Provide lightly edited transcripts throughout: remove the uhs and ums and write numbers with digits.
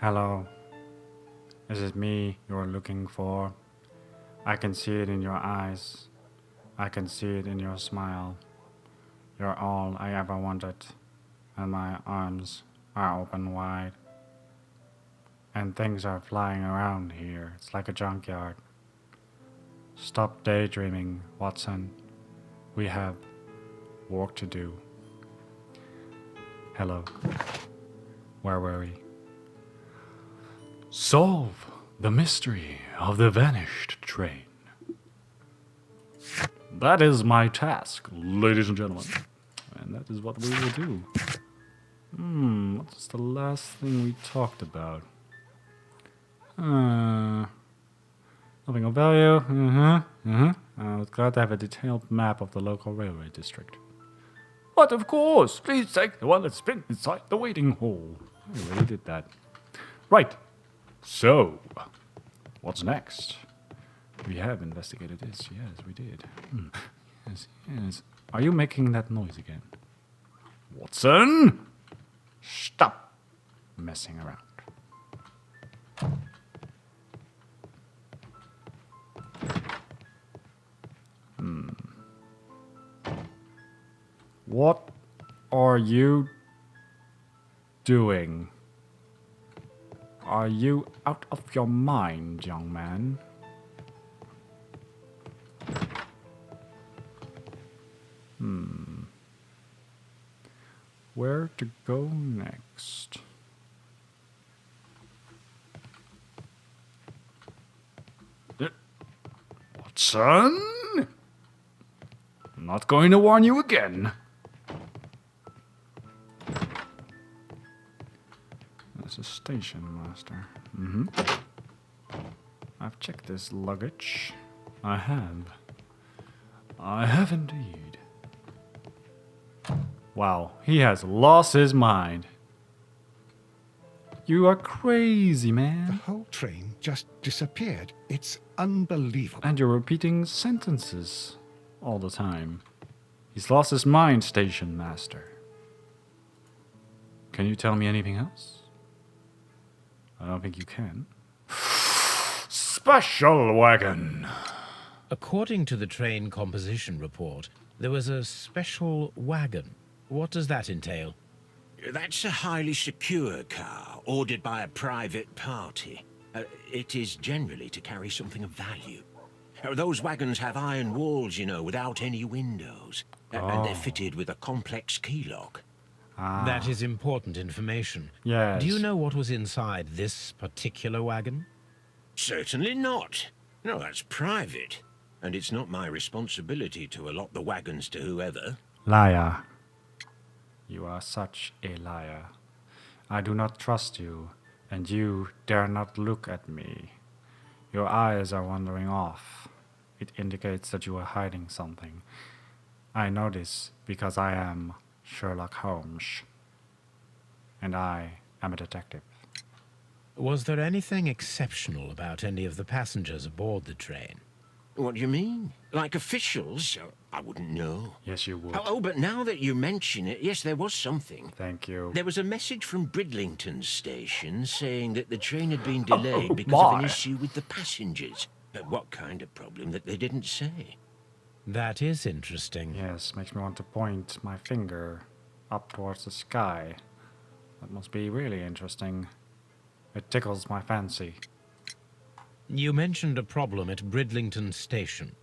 Hello. Is it me you're looking for? I can see it in your eyes. I can see it in your smile. You're all I ever wanted, and my arms are open wide. And things are flying around here. It's like a junkyard. Stop daydreaming, Watson. We have work to do. Hello. Where were we? Solve the mystery of the vanished train. That is my task, ladies and gentlemen. And that is what we will do. What's the last thing we talked about? Nothing of value. I was glad to have a detailed map of the local railway district. But of course, please take the one that's been inside the waiting hall. I already did that. Right. So, what's next? We have investigated this. Yes, we did. Yes. Are you making that noise again? Watson! Stop messing around. What are you doing? Are you out of your mind, young man? Where to go next? Watson? I'm not going to warn you again. There's a station master. I've checked this luggage. I have indeed. Wow, he has lost his mind. You are crazy, man. The whole train just disappeared. It's unbelievable. And you're repeating sentences all the time. He's lost his mind, station master. Can you tell me anything else? I don't think you can. Special wagon. According to the train composition report, there was a special wagon. What does that entail? That's a highly secure car, ordered by a private party. It is generally to carry something of value. Those wagons have iron walls, you know, without any windows. And they're fitted with a complex key lock. That is important information. Yes. Do you know what was inside this particular wagon? Certainly not. No, that's private. And it's not my responsibility to allot the wagons to whoever. Liar. You are such a liar. I do not trust you, and you dare not look at me. Your eyes are wandering off. It indicates that you are hiding something. I know this because I am Sherlock Holmes, and I am a detective. Was there anything exceptional about any of the passengers aboard the train? What do you mean? Like officials? I wouldn't know. Yes, you would. Oh, but now that you mention it, yes, there was something. Thank you. There was a message from Bridlington station saying that the train had been delayed because of an issue with the passengers. What kind of problem that they didn't say? That is interesting. Yes, makes me want to point my finger up towards the sky. That must be really interesting. It tickles my fancy. You mentioned a problem at Bridlington Station.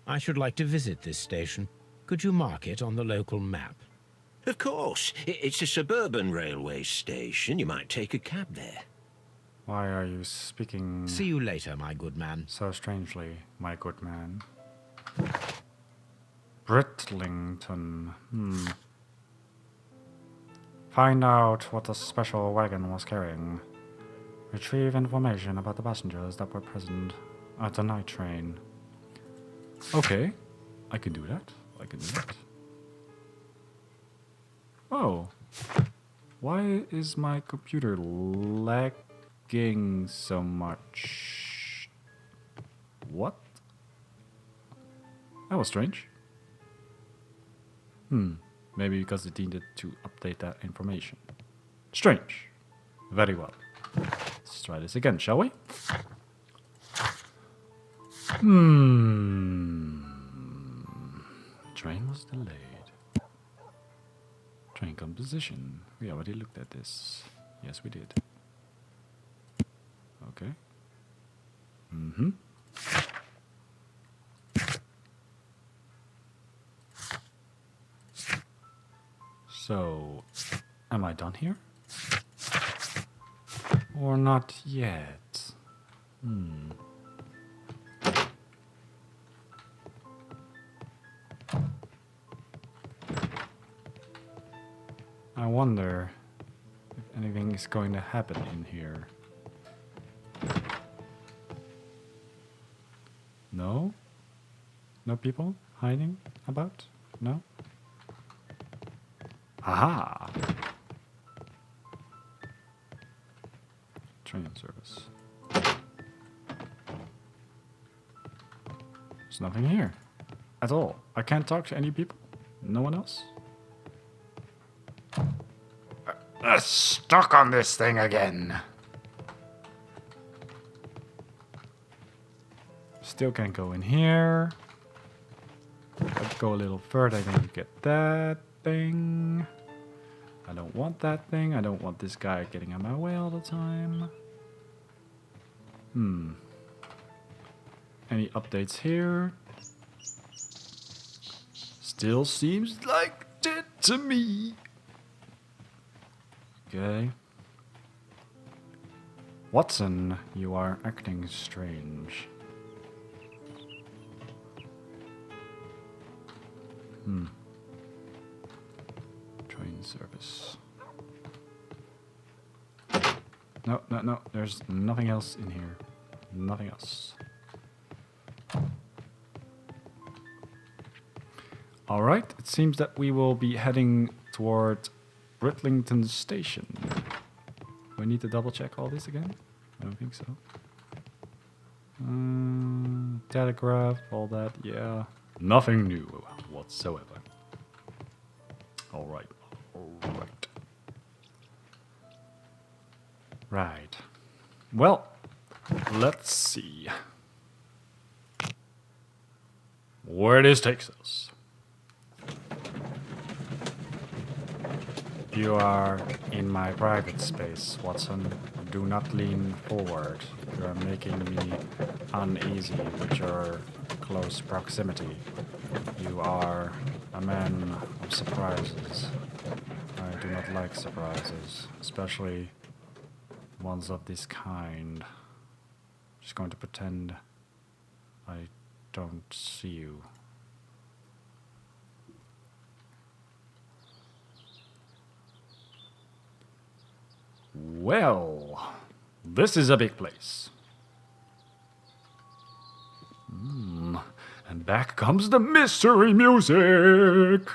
I should like to visit this station. Could you mark it on the local map? Of course. It's a suburban railway station. You might take a cab there. Why are you speaking See you later, my good man. so strangely, my good man? Bridlington. Find out what the special wagon was carrying. Retrieve information about the passengers that were present at the night train. Okay, I can do that. Oh. Why is my computer lagging so much? What? That was strange. Maybe because it needed to update that information. Strange. Very well. try this again, shall we? Train was delayed. Train composition. We already looked at this. Yes, we did. Okay. So, am I done here? Or not yet? I wonder if anything is going to happen in here. No? No people hiding about? No? Aha! Train service. There's nothing here. At all. I can't talk to any people? No one else? Stuck on this thing again. Still can't go in here. Let's go a little further, then you get that thing. I don't want that thing. I don't want this guy getting in my way all the time. Any updates here? Still seems like dead to me. Okay. Watson, you are acting strange. Train service. No, no, no. There's nothing else in here. Nothing else. Alright, it seems that we will be heading toward Bridlington Station. Do I need to double check all this again? I don't think so. Telegraph, all that, yeah. Nothing new whatsoever. Alright, alright. Right. Well, let's see where this takes us. You are in my private space, Watson. Do not lean forward. You are making me uneasy with your close proximity. You are a man of surprises. I do not like surprises, especially ones of this kind. Just going to pretend I don't see you. Well, this is a big place. And back comes the mystery music.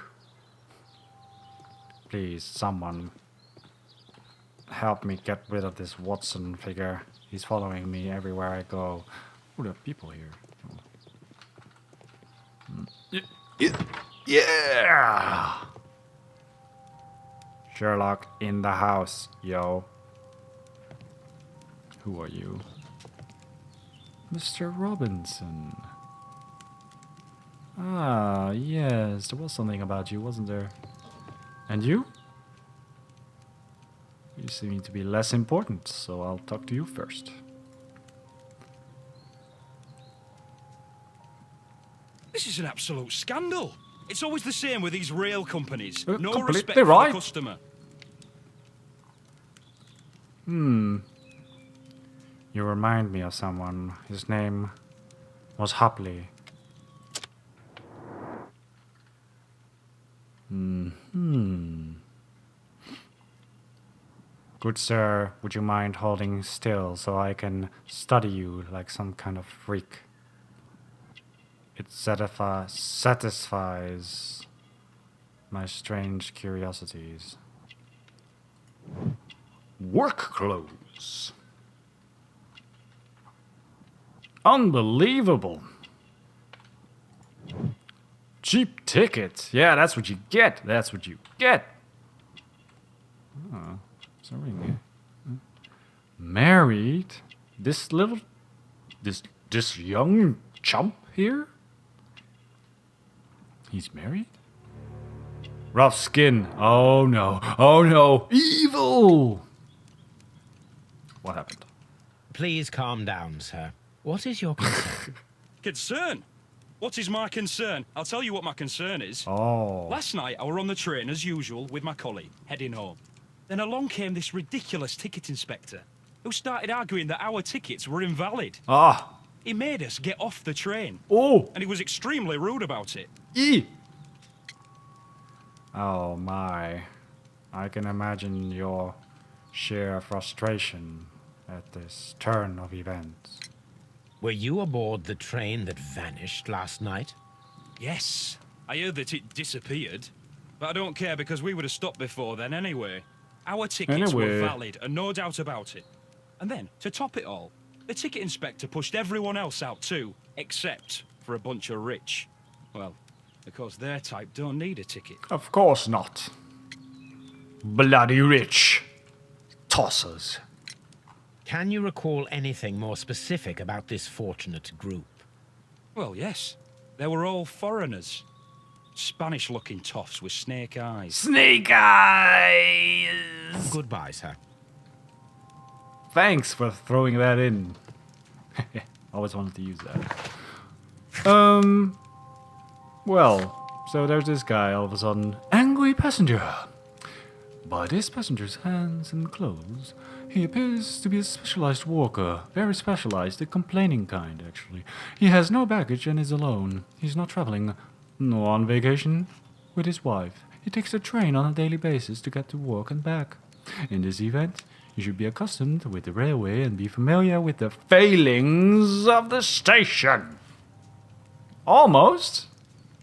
Please, someone, help me get rid of this Watson figure. He's following me everywhere I go. Oh, there are people here. Yeah! Sherlock in the house, yo. Who are you? Mr. Robinson. Ah, yes, there was something about you, wasn't there? And you? You seem to be less important, so I'll talk to you first. This is an absolute scandal. It's always the same with these rail companies. No completely respect for right. the customer. You remind me of someone. His name was Hopley. Good sir, would you mind holding still so I can study you like some kind of freak? It satisfies my strange curiosities. Work clothes. Unbelievable. Cheap ticket. Yeah, that's what you get. That's what you get. Oh, it's a ring here. Married? This little... This young chump here? He's married? Rough skin. Oh no. Oh no. Evil! What happened? Please calm down, sir. What is your concern? Concern? What is my concern? I'll tell you what my concern is. Oh. Last night, I were on the train, as usual, with my colleague, heading home. Then along came this ridiculous ticket inspector, who started arguing that our tickets were invalid. Ah. He made us get off the train, Oh. and he was extremely rude about it. E. Oh my. I can imagine your sheer frustration at this turn of events. Were you aboard the train that vanished last night? Yes, I heard that it disappeared. But I don't care because we would have stopped before then anyway. Our tickets were valid and no doubt about it. And then, to top it all, the ticket inspector pushed everyone else out too, except for a bunch of rich. Well, because their type don't need a ticket. Of course not. Bloody rich. Tossers. Can you recall anything more specific about this fortunate group? Well, yes. They were all foreigners. Spanish-looking toffs with snake eyes. Snake eyes! Goodbye, sir. Thanks for throwing that in. Always wanted to use that. Well, so there's this guy all of a sudden. Angry passenger. By this passenger's hands and clothes, he appears to be a specialized walker. Very specialized, the complaining kind, actually. He has no baggage and is alone. He's not traveling, nor on vacation, with his wife. He takes the train on a daily basis to get to work and back. In this event, you should be accustomed with the railway and be familiar with the failings of the station. Almost.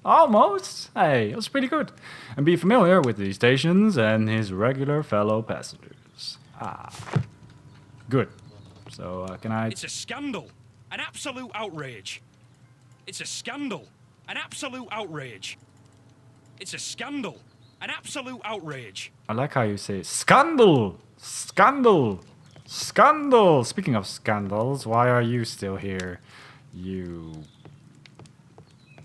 Almost. Hey, it was pretty good. And be familiar with the stations and his regular fellow passengers. Ah. Good. So, can I... It's a scandal. An absolute outrage. It's a scandal. An absolute outrage. It's a scandal. An absolute outrage. I like how you say scandal! Scandal! Scandal! Speaking of scandals, why are you still here? You...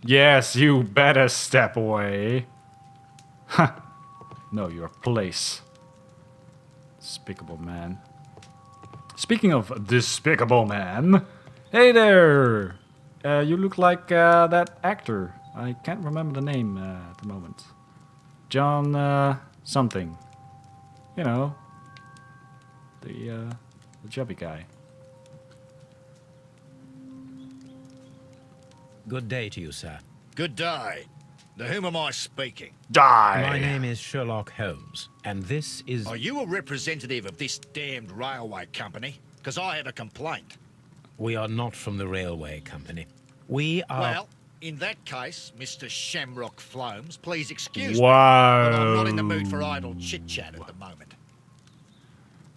Yes, you better step away. Ha! Know your place. Despicable man. Speaking of despicable man, hey there! You look like that actor. I can't remember the name at the moment. John something. You know, the chubby guy. Good day to you, sir. Good day. To whom am I speaking? Die! My name is Sherlock Holmes, and this is... Are you a representative of this damned railway company? Because I have a complaint. We are not from the railway company. We are... Well, in that case, Mr. Shamrock Flomes, please excuse me, Wow. but I'm not in the mood for idle chit-chat at the moment.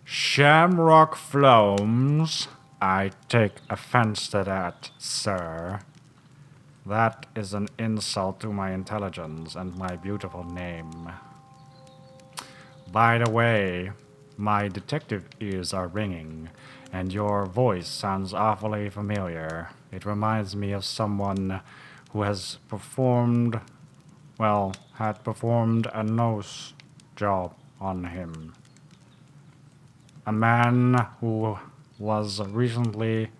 Shamrock Flomes. I take offense to that, sir. That is an insult to my intelligence and my beautiful name. By the way, my detective ears are ringing, and your voice sounds awfully familiar. It reminds me of someone who has performed, well, had performed a nose job on him. A man who was recently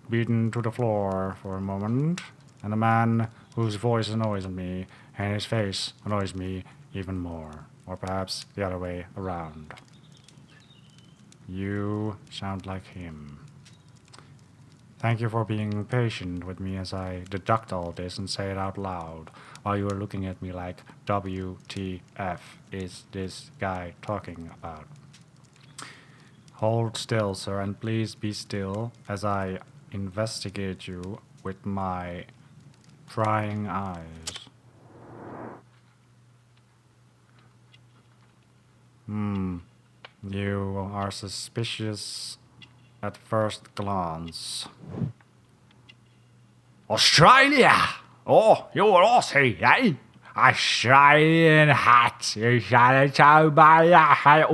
beaten to the floor for a moment, and a man whose voice annoys me, and his face annoys me even more. Or perhaps the other way around. You sound like him. Thank you for being patient with me as I deduct all this and say it out loud, while you are looking at me like, WTF is this guy talking about? Hold still, sir, and please be still as I investigate you with my prying eyes. You are suspicious at first glance. Australia! Oh, you're Aussie, eh? Australian hat. You shall by a hat.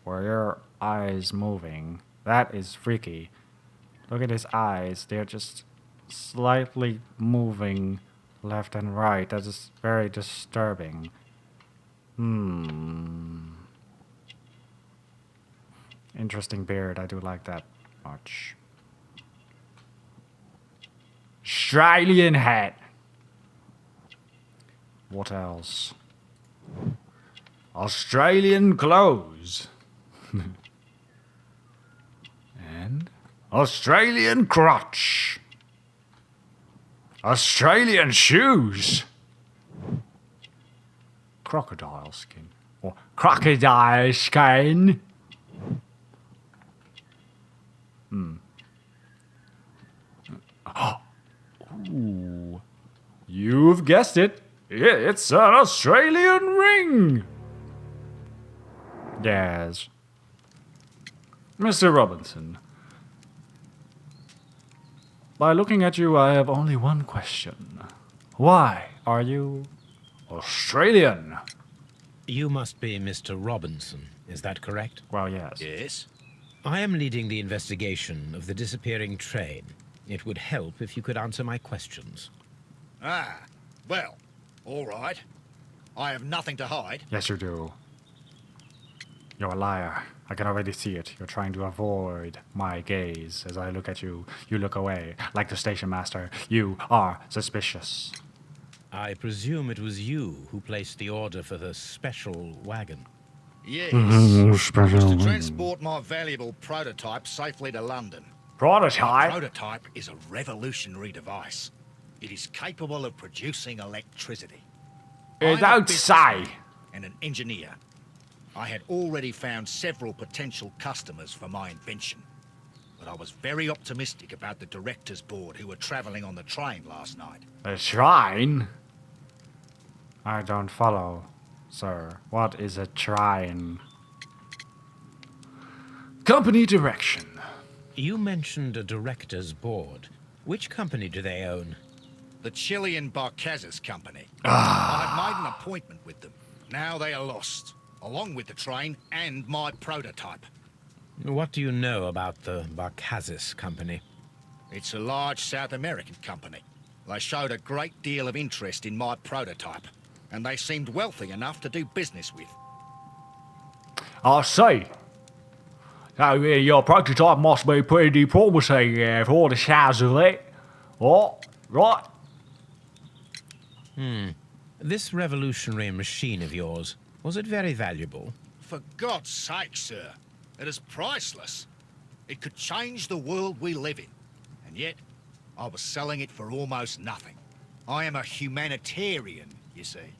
Where eyes moving. That is freaky. Look at his eyes. They're just slightly moving left and right. That is very disturbing. Interesting beard. I do like that much. Australian hat. What else? Australian clothes. And Australian crotch. Australian shoes. Crocodile skin. Or crocodile skin. Ooh. You've guessed it. It's an Australian ring. Yes. Mr. Robinson. By looking at you, I have only one question. Why are you Australian? You must be Mr. Robinson, is that correct? Well, yes. Yes? I am leading the investigation of the disappearing train. It would help if you could answer my questions. Ah, well, all right. I have nothing to hide. Yes, you do. You're a liar. I can already see it. You're trying to avoid my gaze. As I look at you, you look away. Like the station master, you are suspicious. I presume it was you who placed the order for the special wagon. Yes. Special To transport my valuable prototype safely to London. Prototype? Prototype is a revolutionary device. It is capable of producing electricity. I'm a Don't say. businessman and an engineer. I had already found several potential customers for my invention. But I was very optimistic about the directors' board who were travelling on the train last night. A shrine? I don't follow, sir. What is a shrine? Company direction. You mentioned a director's board. Which company do they own? The Chilean Barcazes Company. I had made an appointment with them. Now they are lost, along with the train and my prototype. What do you know about the Barcazes Company? It's a large South American company. They showed a great deal of interest in my prototype, and they seemed wealthy enough to do business with. I see. So your prototype must be pretty promising for all the sounds of it. Oh, right. This revolutionary machine of yours, was it very valuable? For God's sake, sir, it is priceless. It could change the world we live in. And yet, I was selling it for almost nothing. I am a humanitarian, you see.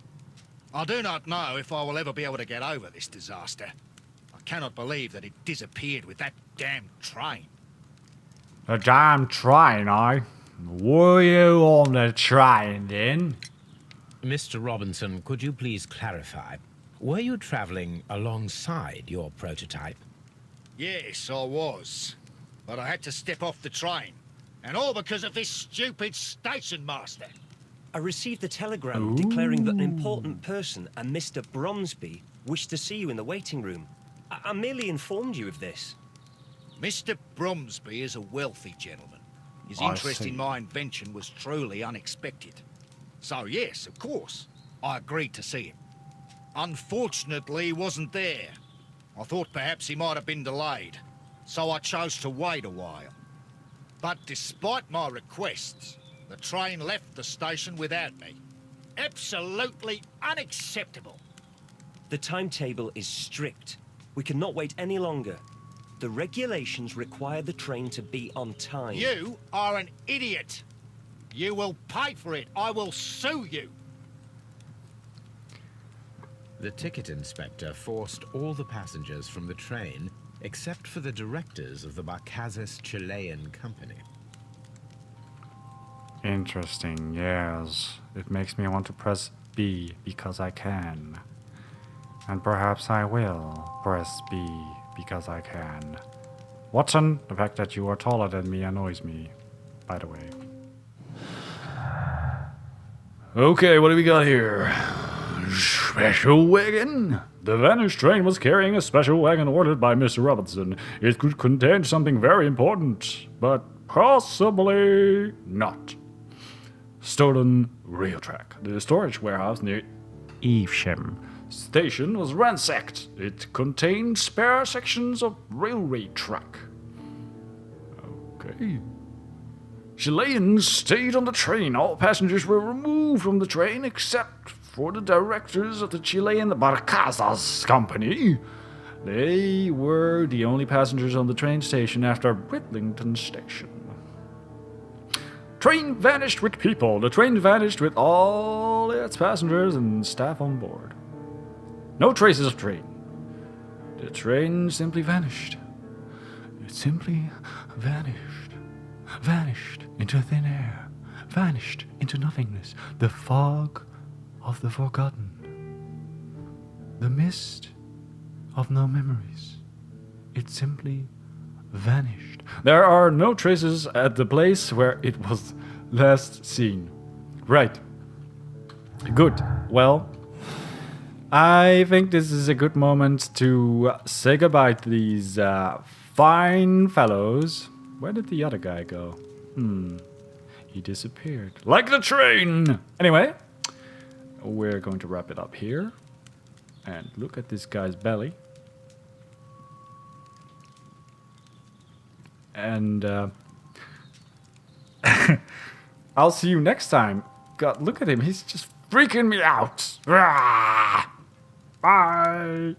I do not know if I will ever be able to get over this disaster. I cannot believe that it disappeared with that damn train. The damn train, eh? Were you on the train then? Mr. Robinson, could you please clarify? Were you traveling alongside your prototype? Yes, I was. But I had to step off the train. And all because of this stupid station master. I received a telegram declaring that an important person, a Mr. Bromsby, wished to see you in the waiting room. I merely informed you of this. Mr. Bromsby is a wealthy gentleman. His I interest see. in my invention was truly unexpected. So yes, of course, I agreed to see him. Unfortunately, he wasn't there. I thought perhaps he might have been delayed, so I chose to wait a while. But despite my requests, the train left the station without me. Absolutely unacceptable. The timetable is strict. We cannot wait any longer. The regulations require the train to be on time. You are an idiot. You will pay for it. I will sue you. The ticket inspector forced all the passengers from the train except for the directors of the Barcazes Chilean Company. Interesting, yes. It makes me want to press B because I can. And perhaps I will press B because I can. Watson, the fact that you are taller than me annoys me, by the way. Okay, what do we got here? special wagon. The vanished train was carrying a special wagon ordered by Mr. Robinson. It could contain something very important, but possibly not. Stolen rail track. The storage warehouse near Evesham station was ransacked. It contained spare sections of railway track. Okay. Chileans stayed on the train. All passengers were removed from the train except for the directors of the Chilean Barcazas company. They were the only passengers on the train station after Bridlington station. Train vanished with people. The train vanished with all its passengers and staff on board. No traces of train. The train simply vanished. It simply vanished. Vanished into thin air. Vanished into nothingness. The fog of the forgotten. The mist of no memories. It simply vanished. There are no traces at the place where it was last seen. Right. Good. Well, I think this is a good moment to say goodbye to these fine fellows. Where did the other guy go? He disappeared. Like the train! Anyway, we're going to wrap it up here. And look at this guy's belly. And I'll see you next time. God, look at him. He's just freaking me out. Bye.